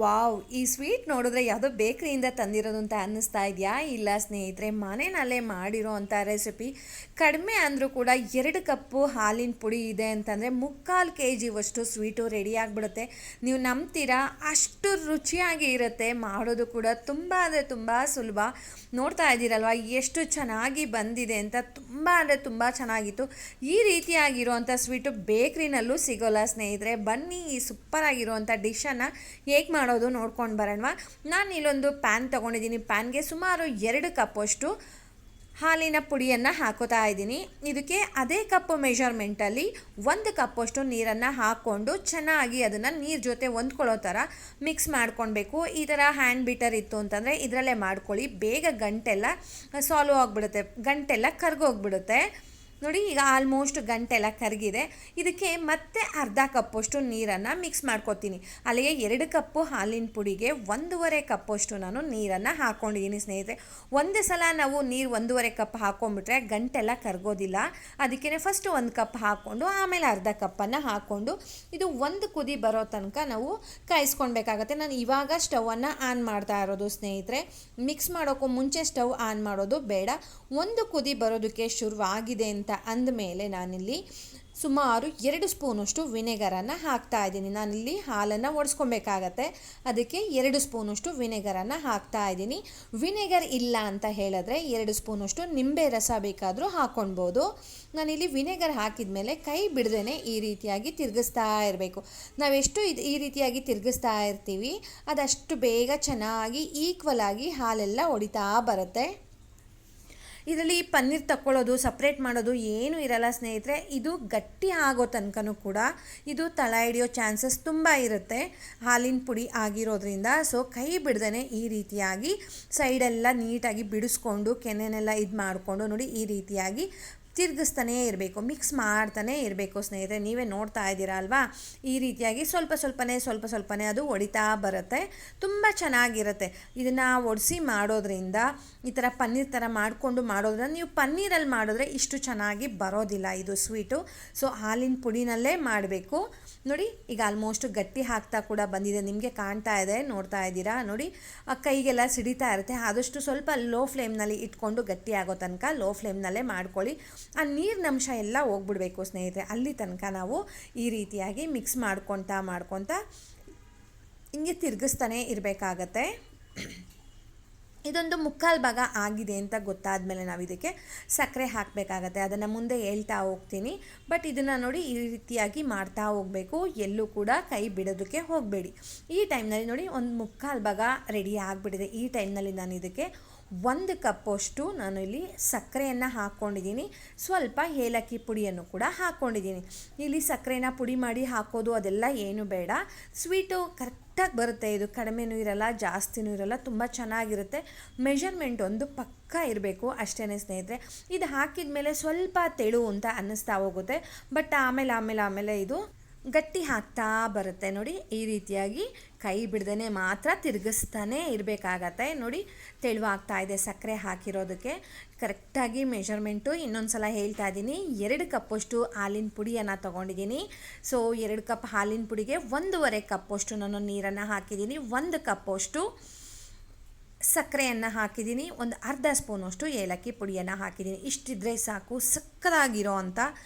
Wow! ಈ sweet ನೋಡಿದ್ರೆ ಯಾವುದೋ ಬೇಕ್ರಿಯಿಂದ ತಂದಿರೋದು ಅಂತ ಅನ್ನಿಸ್ತಾ ಇದೆಯಾ? ಇಲ್ಲ ಸ್ನೇಹಿತರೆ, ಮನೆಯಲ್ಲೇ ಮಾಡಿರೋ ಅಂಥ ರೆಸಿಪಿ. ಕಡಿಮೆ ಅಂದರೂ ಕೂಡ 2 ಕಪ್ಪು ಹಾಲಿನ ಪುಡಿ ಇದೆ ಅಂತಂದರೆ 3/4 kg ಸ್ವೀಟು ರೆಡಿ ಆಗಿಬಿಡುತ್ತೆ. ನೀವು ನಂಬ್ತೀರಾ? ಅಷ್ಟು ರುಚಿಯಾಗಿ ಇರುತ್ತೆ. ಮಾಡೋದು ಕೂಡ ತುಂಬ ಅಂದರೆ ತುಂಬ ಸುಲಭ. ನೋಡ್ತಾ ಇದ್ದೀರಲ್ವ ಎಷ್ಟು ಚೆನ್ನಾಗಿ ಬಂದಿದೆ ಅಂತ. ತುಂಬ ಅಂದರೆ ತುಂಬ ಚೆನ್ನಾಗಿತ್ತು. ಈ ರೀತಿಯಾಗಿರುವಂಥ ಸ್ವೀಟು ಬೇಕ್ರಿನಲ್ಲೂ ಸಿಗೋಲ್ಲ ಸ್ನೇಹಿತರೆ. ಬನ್ನಿ ಈ ಸೂಪರಾಗಿರುವಂಥ ಡಿಶನ್ನು ಹೇಗೆ ಮಾಡೋದು ನೋಡ್ಕೊಂಡು ಬರೋಣವಾ. ನಾನು ಇಲ್ಲೊಂದು ಪ್ಯಾನ್ ತೊಗೊಂಡಿದ್ದೀನಿ. ಪ್ಯಾನ್ಗೆ ಸುಮಾರು 2 ಕಪ್ಪಷ್ಟು ಹಾಲಿನ ಪುಡಿಯನ್ನು ಹಾಕೋತಾ ಇದ್ದೀನಿ. ಇದಕ್ಕೆ ಅದೇ ಕಪ್ಪು ಮೆಷರ್ಮೆಂಟಲ್ಲಿ 1 ಕಪ್ಪಷ್ಟು ನೀರನ್ನು ಹಾಕ್ಕೊಂಡು ಚೆನ್ನಾಗಿ ಅದನ್ನು ನೀರು ಜೊತೆ ಹೊಂದ್ಕೊಳ್ಳೋ ಥರ ಮಿಕ್ಸ್ ಮಾಡ್ಕೊಳ್ಬೇಕು. ಈ ಥರ ಹ್ಯಾಂಡ್ ಬೀಟರ್ ಇತ್ತು ಅಂತಂದರೆ ಇದರಲ್ಲೇ ಮಾಡ್ಕೊಳ್ಳಿ. ಬೇಗ ಗಂಟೆಲ್ಲ ಸಾಲ್ವ್ ಆಗಿಬಿಡುತ್ತೆ, ಗಂಟೆಲ್ಲ ಕರ್ಗೋಗ್ಬಿಡುತ್ತೆ. ನೋಡಿ, ಈಗ ಆಲ್ಮೋಸ್ಟ್ ಗಂಟೆಲ್ಲ ಕರಗಿದೆ. ಇದಕ್ಕೆ ಮತ್ತೆ ಅರ್ಧ ಕಪ್ಪಷ್ಟು ನೀರನ್ನು ಮಿಕ್ಸ್ ಮಾಡ್ಕೊತೀನಿ. ಅಲ್ಲಿಗೆ 2 ಕಪ್ಪು ಹಾಲಿನ ಪುಡಿಗೆ 1.5 ಕಪ್ಪಷ್ಟು ನಾನು ನೀರನ್ನು ಹಾಕ್ಕೊಂಡಿದ್ದೀನಿ ಸ್ನೇಹಿತರೆ. ಒಂದು ಸಲ ನಾವು ನೀರು 1.5 ಕಪ್ ಹಾಕ್ಕೊಂಡ್ಬಿಟ್ರೆ ಗಂಟೆಲ್ಲ ಕರಗೋದಿಲ್ಲ. ಅದಕ್ಕೇ ಫಸ್ಟ್ 1 ಕಪ್ ಹಾಕ್ಕೊಂಡು ಆಮೇಲೆ ಅರ್ಧ ಕಪ್ಪನ್ನು ಹಾಕ್ಕೊಂಡು ಇದು ಒಂದು ಕುದಿ ಬರೋ ತನಕ ನಾವು ಕಾಯಿಸ್ಕೊಳ್ಬೇಕಾಗತ್ತೆ. ನಾನು ಇವಾಗ ಸ್ಟವನ್ನು ಆನ್ ಮಾಡ್ತಾ ಇರೋದು ಸ್ನೇಹಿತರೆ. ಮಿಕ್ಸ್ ಮಾಡೋಕ್ಕೂ ಮುಂಚೆ ಸ್ಟವ್ ಆನ್ ಮಾಡೋದು ಬೇಡ. ಒಂದು ಕುದಿ ಬರೋದಕ್ಕೆ ಶುರುವಾಗಿದೆ ಅಂತ ಅಂದಮೇಲೆ ನಾನಿಲ್ಲಿ ಸುಮಾರು 2 ಸ್ಪೂನಷ್ಟು ವಿನೆಗರನ್ನು ಹಾಕ್ತಾ ಇದ್ದೀನಿ. ನಾನಿಲ್ಲಿ ಹಾಲನ್ನು ಒಡಿಸ್ಕೊಬೇಕಾಗತ್ತೆ, ಅದಕ್ಕೆ 2 ಸ್ಪೂನಷ್ಟು ವಿನೆಗರನ್ನು ಹಾಕ್ತಾ ಇದ್ದೀನಿ. ವಿನೆಗರ್ ಇಲ್ಲ ಅಂತ ಹೇಳಿದ್ರೆ 2 ಸ್ಪೂನಷ್ಟು ನಿಂಬೆ ರಸ ಬೇಕಾದರೂ ಹಾಕ್ಕೊಳ್ಬೋದು. ನಾನಿಲ್ಲಿ ವಿನೆಗರ್ ಹಾಕಿದ ಮೇಲೆ ಕೈ ಬಿಡದೇ ಈ ರೀತಿಯಾಗಿ ತಿರುಗಿಸ್ತಾ ಇರಬೇಕು. ನಾವೆಷ್ಟು ಈ ರೀತಿಯಾಗಿ ತಿರುಗಿಸ್ತಾ ಇರ್ತೀವಿ ಅದಷ್ಟು ಬೇಗ ಚೆನ್ನಾಗಿ ಈಕ್ವಲ್ ಆಗಿ ಹಾಲೆಲ್ಲ ಒಡಿತಾ ಬರುತ್ತೆ. ಇದರಲ್ಲಿ ಪನ್ನೀರ್ ತಕ್ಕೊಳ್ಳೋದು ಸಪ್ರೇಟ್ ಮಾಡೋದು ಏನೂ ಇರಲ್ಲ ಸ್ನೇಹಿತರೆ. ಇದು ಗಟ್ಟಿ ಆಗೋ ತನಕನೂ ಕೂಡ ಇದು ತಳ ಹಿಡಿಯೋ ಚಾನ್ಸಸ್ ತುಂಬ ಇರುತ್ತೆ ಹಾಲಿನ ಪುಡಿ ಆಗಿರೋದ್ರಿಂದ. ಸೊ ಕೈ ಬಿಡ್ದೇ ಈ ರೀತಿಯಾಗಿ ಸೈಡೆಲ್ಲ ನೀಟಾಗಿ ಬಿಡಿಸ್ಕೊಂಡು ಕೆನೆನೆಲ್ಲ ಇದು ಮಾಡಿಕೊಂಡು ನೋಡಿ ಈ ರೀತಿಯಾಗಿ ತಿರುಗಿಸ್ತಾನೇ ಇರಬೇಕು, ಮಿಕ್ಸ್ ಮಾಡ್ತಾನೇ ಇರಬೇಕು ಸ್ನೇಹಿತರೆ. ನೀವೇ ನೋಡ್ತಾ ಇದ್ದೀರಾ ಅಲ್ವಾ, ಈ ರೀತಿಯಾಗಿ ಸ್ವಲ್ಪ ಸ್ವಲ್ಪನೇ ಅದು ಒಡಿತಾ ಬರುತ್ತೆ. ತುಂಬ ಚೆನ್ನಾಗಿರುತ್ತೆ. ಇದನ್ನು ಒಡಿಸಿ ಮಾಡೋದ್ರಿಂದ ಈ ಥರ ಪನ್ನೀರ್ ಥರ ಮಾಡೋದ್ರಿಂದ ನೀವು ಪನ್ನೀರಲ್ಲಿ ಮಾಡಿದ್ರೆ ಇಷ್ಟು ಚೆನ್ನಾಗಿ ಬರೋದಿಲ್ಲ ಇದು ಸ್ವೀಟು. ಸೊ ಹಾಲಿನ ಪುಡಿನಲ್ಲೇ ಮಾಡಬೇಕು. ನೋಡಿ, ಈಗ ಆಲ್ಮೋಸ್ಟ್ ಗಟ್ಟಿ ಹಾಕ್ತಾ ಕೂಡ ಬಂದಿದೆ, ನಿಮಗೆ ಕಾಣ್ತಾ ಇದೆ, ನೋಡ್ತಾ ಇದ್ದೀರಾ ನೋಡಿ. ಆ ಕೈಗೆಲ್ಲ ಸಿಡಿತಾ ಇರುತ್ತೆ. ಆದಷ್ಟು ಸ್ವಲ್ಪ ಲೋ ಫ್ಲೇಮ್ನಲ್ಲಿ ಇಟ್ಕೊಂಡು ಗಟ್ಟಿ ಆಗೋ ತನಕ ಲೋ ಫ್ಲೇಮ್ನಲ್ಲೇ ಮಾಡ್ಕೊಳ್ಳಿ. ಆ ನೀರಿನ ಅಂಶ ಎಲ್ಲ ಹೋಗ್ಬಿಡ್ಬೇಕು ಸ್ನೇಹಿತರೆ. ಅಲ್ಲಿ ತನಕ ನಾವು ಈ ರೀತಿಯಾಗಿ ಮಿಕ್ಸ್ ಮಾಡ್ಕೊತಾ ಹಿಂಗೆ ತಿರುಗಿಸ್ತಾನೆ ಇರಬೇಕಾಗತ್ತೆ. ಇದೊಂದು 3/4 ಭಾಗ ಆಗಿದೆ ಅಂತ ಗೊತ್ತಾದ ಮೇಲೆ ನಾವು ಇದಕ್ಕೆ ಸಕ್ಕರೆ ಹಾಕಬೇಕಾಗತ್ತೆ. ಅದನ್ನು ಮುಂದೆ ಹೇಳ್ತಾ ಹೋಗ್ತೀನಿ. ಬಟ್ ಇದನ್ನು ನೋಡಿ ಈ ರೀತಿಯಾಗಿ ಮಾಡ್ತಾ ಹೋಗಬೇಕು, ಎಲ್ಲೂ ಕೂಡ ಕೈ ಬಿಡೋದಕ್ಕೆ ಹೋಗಬೇಡಿ. ಈ ಟೈಮ್ನಲ್ಲಿ ನೋಡಿ ಒಂದು 3/4 ಭಾಗ ರೆಡಿ ಆಗಿಬಿಟ್ಟಿದೆ. ಈ ಟೈಮ್ನಲ್ಲಿ ನಾನು ಇದಕ್ಕೆ 1 ಕಪ್ಪಷ್ಟು ನಾನು ಇಲ್ಲಿ ಸಕ್ಕರೆಯನ್ನು ಹಾಕ್ಕೊಂಡಿದ್ದೀನಿ. ಸ್ವಲ್ಪ ಏಲಕ್ಕಿ ಪುಡಿಯನ್ನು ಕೂಡ ಹಾಕ್ಕೊಂಡಿದ್ದೀನಿ. ಇಲ್ಲಿ ಸಕ್ಕರೆನ ಪುಡಿ ಮಾಡಿ ಹಾಕೋದು ಅದೆಲ್ಲ ಏನು ಬೇಡ. ಸ್ವೀಟು ಕರೆಕ್ಟಾಗಿ ಬರುತ್ತೆ. ಇದು ಕಡಿಮೆನೂ ಇರಲ್ಲ, ಜಾಸ್ತಿನೂ ಇರಲ್ಲ, ತುಂಬ ಚೆನ್ನಾಗಿರುತ್ತೆ. ಮೆಷರ್ಮೆಂಟ್ ಒಂದು ಪಕ್ಕ ಇರಬೇಕು ಅಷ್ಟೇ ಸ್ನೇಹಿತರೆ. ಇದು ಹಾಕಿದ ಮೇಲೆ ಸ್ವಲ್ಪ ತೆಳು ಅಂತ ಅನ್ನಿಸ್ತಾ ಹೋಗುತ್ತೆ. ಬಟ್ ಆಮೇಲೆ ಇದು ಗಟ್ಟಿ ಹಾಕ್ತಾ ಬರುತ್ತೆ. ನೋಡಿ ಈ ರೀತಿಯಾಗಿ ಕೈ ಬಿಡ್ದೇ ಮಾತ್ರ ತಿರುಗಿಸ್ತಾನೆ ಇರಬೇಕಾಗತ್ತೆ. ನೋಡಿ ತೆಳುವಾಗ್ತಾ ಇದೆ ಸಕ್ಕರೆ ಹಾಕಿರೋದಕ್ಕೆ. ಕರೆಕ್ಟಾಗಿ ಮೆಷರ್ಮೆಂಟು ಇನ್ನೊಂದು ಸಲ ಹೇಳ್ತಾ ಇದ್ದೀನಿ. 2 ಕಪ್ಪಷ್ಟು ಹಾಲಿನ ಪುಡಿಯನ್ನು ತೊಗೊಂಡಿದ್ದೀನಿ. ಸೊ 2 ಕಪ್ ಹಾಲಿನ ಪುಡಿಗೆ 1.5 ಕಪ್ಪಷ್ಟು ನಾನು ನೀರನ್ನು ಹಾಕಿದ್ದೀನಿ. 1 ಕಪ್ಪಷ್ಟು ಸಕ್ಕರೆಯನ್ನು ಹಾಕಿದ್ದೀನಿ. ಒಂದು ಅರ್ಧ ಸ್ಪೂನಷ್ಟು ಏಲಕ್ಕಿ ಪುಡಿಯನ್ನು ಹಾಕಿದ್ದೀನಿ. ಇಷ್ಟಿದ್ರೆ ಸಾಕು, ಸಕ್ಕತ್ತಾಗಿರೋ ಅಂಥ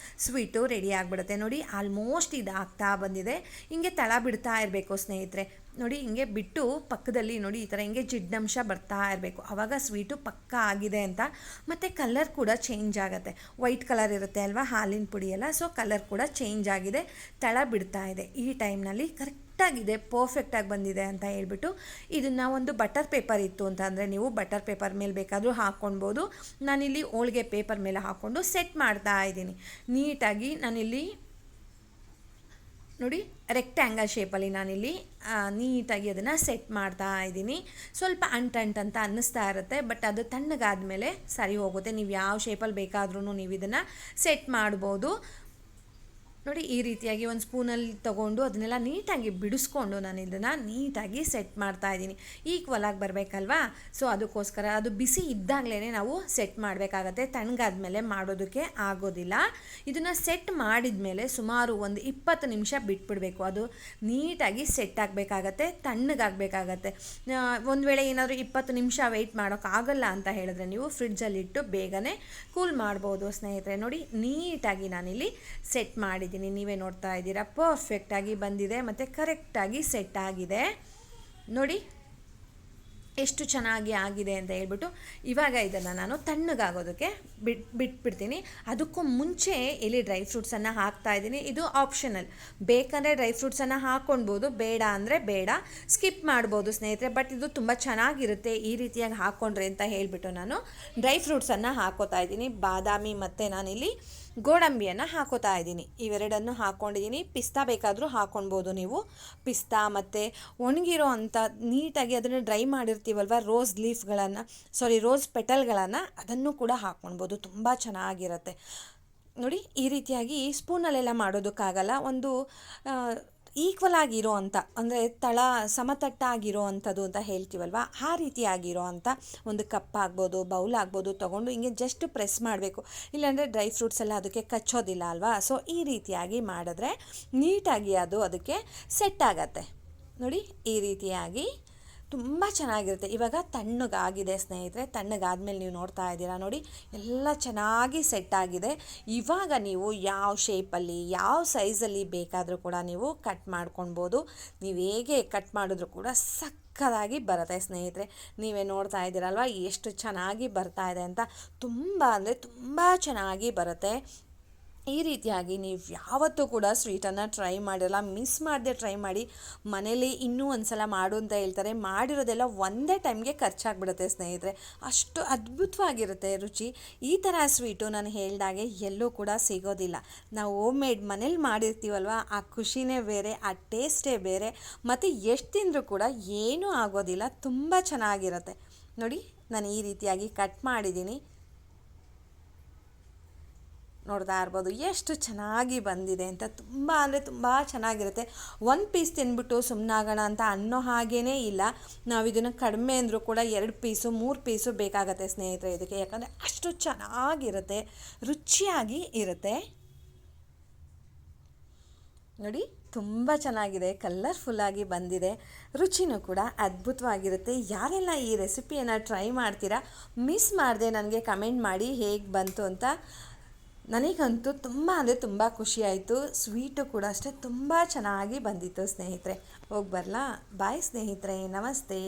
ಸ್ವೀಟು ರೆಡಿ ಆಗಿಬಿಡುತ್ತೆ. ನೋಡಿ ಆಲ್ಮೋಸ್ಟ್ ಇದು ಆಗ್ತಾ ಬಂದಿದೆ. ಹಿಂಗೆ ತಳ ಬಿಡ್ತಾ ಇರಬೇಕು ಸ್ನೇಹಿತರೆ. ನೋಡಿ ಹಿಂಗೆ ಬಿಟ್ಟು ಪಕ್ಕದಲ್ಲಿ ನೋಡಿ ಈ ಥರ ಹಿಂಗೆ ಜಿಡ್ಡಂಶ ಬರ್ತಾ ಇರಬೇಕು. ಆವಾಗ ಸ್ವೀಟು ಪಕ್ಕ ಆಗಿದೆ ಅಂತ. ಮತ್ತು ಕಲರ್ ಕೂಡ ಚೇಂಜ್ ಆಗುತ್ತೆ. ವೈಟ್ ಕಲರ್ ಇರುತ್ತೆ ಅಲ್ವಾ ಹಾಲಿನ ಪುಡಿ ಎಲ್ಲ. ಸೊ ಕಲರ್ ಕೂಡ ಚೇಂಜ್ ಆಗಿದೆ, ತಳ ಬಿಡ್ತಾ ಇದೆ. ಈ ಟೈಮ್ನಲ್ಲಿ ಕರೆಕ್ಟಾಗಿದೆ, ಪರ್ಫೆಕ್ಟಾಗಿ ಬಂದಿದೆ ಅಂತ ಹೇಳ್ಬಿಟ್ಟು ಇದನ್ನು ಒಂದು ಬಟರ್ ಪೇಪರ್ ಇತ್ತು ಅಂತ ಅಂದರೆ ನೀವು ಬಟರ್ ಪೇಪರ್ ಮೇಲೆ ಬೇಕಾದರೂ ಹಾಕ್ಕೊಳ್ಬೋದು. ನಾನಿಲ್ಲಿ ಹೋಳಿಗೆ ಪೇಪರ್ ಮೇಲೆ ಹಾಕ್ಕೊಂಡು ಸೆಟ್ ಮಾಡ್ತಾ ಇದ್ದೀನಿ ನೀಟಾಗಿ. ನಾನಿಲ್ಲಿ ನೋಡಿ ರೆಕ್ಟ್ಯಾಂಗಲ್ ಶೇಪಲ್ಲಿ ನಾನಿಲ್ಲಿ ನೀಟಾಗಿ ಅದನ್ನು ಸೆಟ್ ಮಾಡ್ತಾ ಇದ್ದೀನಿ. ಸ್ವಲ್ಪ ಅಂಟಂತ ಅನ್ನಿಸ್ತಾ ಇರುತ್ತೆ, ಬಟ್ ಅದು ತಣ್ಣಗಾದ್ಮೇಲೆ ಸರಿ ಹೋಗುತ್ತೆ. ನೀವು ಯಾವ ಶೇಪಲ್ಲಿ ಬೇಕಾದ್ರೂ ನೀವು ಇದನ್ನು ಸೆಟ್ ಮಾಡ್ಬೋದು. ನೋಡಿ ಈ ರೀತಿಯಾಗಿ ಒಂದು ಸ್ಪೂನಲ್ಲಿ ತೊಗೊಂಡು ಅದನ್ನೆಲ್ಲ ನೀಟಾಗಿ ಬಿಡಿಸ್ಕೊಂಡು ನಾನು ಇದನ್ನು ನೀಟಾಗಿ ಸೆಟ್ ಮಾಡ್ತಾ ಇದ್ದೀನಿ. ಈಕ್ವಲ್ ಆಗಿ ಬರಬೇಕಲ್ವಾ, ಸೊ ಅದಕ್ಕೋಸ್ಕರ ಅದು ಬಿಸಿ ಇದ್ದಾಗಲೇ ನಾವು ಸೆಟ್ ಮಾಡಬೇಕಾಗತ್ತೆ, ತಣ್ಣಗಾದ್ಮೇಲೆ ಮಾಡೋದಕ್ಕೆ ಆಗೋದಿಲ್ಲ. ಇದನ್ನು ಸೆಟ್ ಮಾಡಿದ ಮೇಲೆ ಸುಮಾರು ಒಂದು 20 ನಿಮಿಷ ಬಿಟ್ಬಿಡಬೇಕು. ಅದು ನೀಟಾಗಿ ಸೆಟ್ ಆಗಬೇಕಾಗತ್ತೆ, ತಣ್ಣಗಾಗಬೇಕಾಗತ್ತೆ. ಒಂದು ವೇಳೆ ಏನಾದರೂ 20 ನಿಮಿಷ ವೆಯ್ಟ್ ಮಾಡೋಕ್ಕಾಗಲ್ಲ ಅಂತ ಹೇಳಿದ್ರೆ ನೀವು ಫ್ರಿಡ್ಜಲ್ಲಿಟ್ಟು ಬೇಗನೆ ಕೂಲ್ ಮಾಡ್ಬೋದು ಸ್ನೇಹಿತರೆ. ನೋಡಿ ನೀಟಾಗಿ ನಾನಿಲ್ಲಿ ಸೆಟ್ ಮಾಡಿದ್ದೀನಿ, ನೀವೇ ನೋಡ್ತಾ ಇದ್ದೀರಾ, ಪರ್ಫೆಕ್ಟಾಗಿ ಬಂದಿದೆ ಮತ್ತು ಕರೆಕ್ಟಾಗಿ ಸೆಟ್ ಆಗಿದೆ. ನೋಡಿ ಎಷ್ಟು ಚೆನ್ನಾಗಿ ಆಗಿದೆ ಅಂತ ಹೇಳ್ಬಿಟ್ಟು ಇವಾಗ ಇದನ್ನು ನಾನು ತಣ್ಣಗಾಗೋದಕ್ಕೆ ಬಿಟ್ಬಿಡ್ತೀನಿ. ಅದಕ್ಕೂ ಮುಂಚೆ ಇಲ್ಲಿ ಡ್ರೈ ಫ್ರೂಟ್ಸನ್ನು ಹಾಕ್ತಾಯಿದ್ದೀನಿ. ಇದು ಆಪ್ಷನಲ್, ಬೇಕಂದರೆ ಡ್ರೈ ಫ್ರೂಟ್ಸನ್ನು ಹಾಕ್ಕೊಳ್ಬೋದು, ಬೇಡ ಅಂದರೆ ಬೇಡ, ಸ್ಕಿಪ್ ಮಾಡ್ಬೋದು ಸ್ನೇಹಿತರೆ. ಬಟ್ ಇದು ತುಂಬ ಚೆನ್ನಾಗಿರುತ್ತೆ ಈ ರೀತಿಯಾಗಿ ಹಾಕ್ಕೊಂಡ್ರೆ ಅಂತ ಹೇಳಿಬಿಟ್ಟು ನಾನು ಡ್ರೈ ಫ್ರೂಟ್ಸನ್ನು ಹಾಕೋತಾ ಇದ್ದೀನಿ. ಬಾದಾಮಿ ಮತ್ತು ನಾನಿಲ್ಲಿ ಗೋಡಂಬಿಯನ್ನು ಹಾಕೋತಾ ಇದ್ದೀನಿ, ಇವೆರಡನ್ನು ಹಾಕ್ಕೊಂಡಿದ್ದೀನಿ. ಪಿಸ್ತಾ ಬೇಕಾದರೂ ಹಾಕ್ಕೊಳ್ಬೋದು ನೀವು. ಪಿಸ್ತಾ ಮತ್ತು ಒಣಗಿರೋ ಅಂಥ ನೀಟಾಗಿ ಅದನ್ನು ಡ್ರೈ ಮಾಡಿರ್ತೀವಲ್ವ ರೋಸ್ ಪೆಟಲ್ಗಳನ್ನು ಅದನ್ನು ಕೂಡ ಹಾಕ್ಕೊಳ್ಬೋದು, ತುಂಬ ಚೆನ್ನಾಗಿರುತ್ತೆ. ನೋಡಿ ಈ ರೀತಿಯಾಗಿ ಸ್ಪೂನಲ್ಲೆಲ್ಲ ಮಾಡೋದಕ್ಕಾಗಲ್ಲ, ಒಂದು ಈಕ್ವಲ್ ಆಗಿರೋ ಅಂಥ, ಅಂದರೆ ಸಮತಟ್ಟಾಗಿರೋ ಅಂಥದ್ದು ಅಂತ ಹೇಳ್ತೀವಲ್ವ, ಆ ರೀತಿಯಾಗಿರೋ ಅಂಥ ಒಂದು ಕಪ್ ಆಗ್ಬೋದು, ಬೌಲ್ ಆಗ್ಬೋದು ತೊಗೊಂಡು ಹಿಂಗೆ ಜಸ್ಟ್ ಪ್ರೆಸ್ ಮಾಡಬೇಕು. ಇಲ್ಲಾಂದರೆ ಡ್ರೈ ಫ್ರೂಟ್ಸ್ ಎಲ್ಲ ಅದಕ್ಕೆ ಕಚ್ಚೋದಿಲ್ಲ ಅಲ್ವಾ. ಸೊ ಈ ರೀತಿಯಾಗಿ ಮಾಡಿದ್ರೆ ನೀಟಾಗಿ ಅದು ಅದಕ್ಕೆ ಸೆಟ್ ಆಗತ್ತೆ. ನೋಡಿ ಈ ರೀತಿಯಾಗಿ ತುಂಬ ಚೆನ್ನಾಗಿರುತ್ತೆ. ಇವಾಗ ತಣ್ಣಗಾಗಿದೆ ಸ್ನೇಹಿತರೆ, ತಣ್ಣಗಾದ್ಮೇಲೆ ನೀವು ನೋಡ್ತಾ ಇದ್ದೀರಾ ನೋಡಿ ಎಲ್ಲ ಚೆನ್ನಾಗಿ ಸೆಟ್ ಆಗಿದೆ. ಇವಾಗ ನೀವು ಯಾವ ಶೇಪಲ್ಲಿ ಯಾವ ಸೈಜಲ್ಲಿ ಬೇಕಾದರೂ ಕೂಡ ನೀವು ಕಟ್ ಮಾಡ್ಕೊಳ್ಬೋದು. ನೀವು ಹೇಗೆ ಕಟ್ ಮಾಡಿದ್ರೂ ಕೂಡ ಸಕ್ಕತ್ತಾಗಿ ಬರುತ್ತೆ ಸ್ನೇಹಿತರೆ. ನೀವೇ ನೋಡ್ತಾ ಇದ್ದೀರಲ್ವ ಎಷ್ಟು ಚೆನ್ನಾಗಿ ಬರ್ತಾ ಇದೆ ಅಂತ. ತುಂಬ ಅಂದರೆ ತುಂಬ ಚೆನ್ನಾಗಿ ಬರುತ್ತೆ. ಈ ರೀತಿಯಾಗಿ ನೀವು ಯಾವತ್ತೂ ಕೂಡ ಸ್ವೀಟನ್ನು ಟ್ರೈ ಮಾಡಿರಲ್ಲ, ಮಿಸ್ ಮಾಡದೆ ಟ್ರೈ ಮಾಡಿ. ಮನೇಲಿ ಇನ್ನೂ ಒಂದು ಸಲ ಮಾಡು ಅಂತ ಹೇಳ್ತಾರೆ, ಮಾಡಿರೋದೆಲ್ಲ ಒಂದೇ ಟೈಮ್ಗೆ ಖರ್ಚಾಗ್ಬಿಡುತ್ತೆ ಸ್ನೇಹಿತರೆ, ಅಷ್ಟು ಅದ್ಭುತವಾಗಿರುತ್ತೆ ರುಚಿ. ಈ ಥರ ಸ್ವೀಟು ನಾನು ಹೇಳ್ದಾಗೆ ಎಲ್ಲೂ ಕೂಡ ಸಿಗೋದಿಲ್ಲ. ನಾವು ಹೋಮ್ ಮೇಡ್ ಮನೇಲಿ ಮಾಡಿರ್ತೀವಲ್ವ, ಆ ಖುಷಿನೇ ಬೇರೆ, ಆ ಟೇಸ್ಟೇ ಬೇರೆ, ಮತ್ತು ಎಷ್ಟು ತಿಂದರೂ ಕೂಡ ಏನೂ ಆಗೋದಿಲ್ಲ, ತುಂಬ ಚೆನ್ನಾಗಿರುತ್ತೆ. ನೋಡಿ ನಾನು ಈ ರೀತಿಯಾಗಿ ಕಟ್ ಮಾಡಿದ್ದೀನಿ, ನೋಡ್ತಾ ಇರ್ಬೋದು ಎಷ್ಟು ಚೆನ್ನಾಗಿ ಬಂದಿದೆ ಅಂತ. ತುಂಬ ಅಂದರೆ ತುಂಬ ಚೆನ್ನಾಗಿರುತ್ತೆ. ಒಂದು ಪೀಸ್ ತಿಂದ್ಬಿಟ್ಟು ಸುಮ್ಮನಾಗೋಣ ಅಂತ ಅನ್ನೋ ಹಾಗೇ ಇಲ್ಲ. ನಾವು ಇದನ್ನು ಕಡಿಮೆ ಅಂದರೂ ಕೂಡ 2 ಪೀಸು 3 ಪೀಸು ಬೇಕಾಗತ್ತೆ ಸ್ನೇಹಿತರೆ ಇದಕ್ಕೆ, ಯಾಕಂದರೆ ಅಷ್ಟು ಚೆನ್ನಾಗಿರುತ್ತೆ, ರುಚಿಯಾಗಿ ಇರುತ್ತೆ. ನೋಡಿ ತುಂಬ ಚೆನ್ನಾಗಿದೆ, ಕಲರ್ಫುಲ್ಲಾಗಿ ಬಂದಿದೆ, ರುಚಿನೂ ಕೂಡ ಅದ್ಭುತವಾಗಿರುತ್ತೆ. ಯಾರೆಲ್ಲ ಈ ರೆಸಿಪಿಯನ್ನು ಟ್ರೈ ಮಾಡ್ತೀರಾ ಮಿಸ್ ಮಾಡದೆ ನನಗೆ ಕಮೆಂಟ್ ಮಾಡಿ ಹೇಗೆ ಬಂತು ಅಂತ. ನನಗಂತೂ ತುಂಬ ಅಂದರೆ ತುಂಬ ಖುಷಿಯಾಯಿತು. ಸ್ವೀಟು ಕೂಡ ಅಷ್ಟೇ ತುಂಬ ಚೆನ್ನಾಗಿ ಬಂದಿತ್ತು ಸ್ನೇಹಿತರೆ. ಹೋಗಿ ಬರಲಾ? ಬಾಯ್ ಸ್ನೇಹಿತರೆ, ನಮಸ್ತೆ.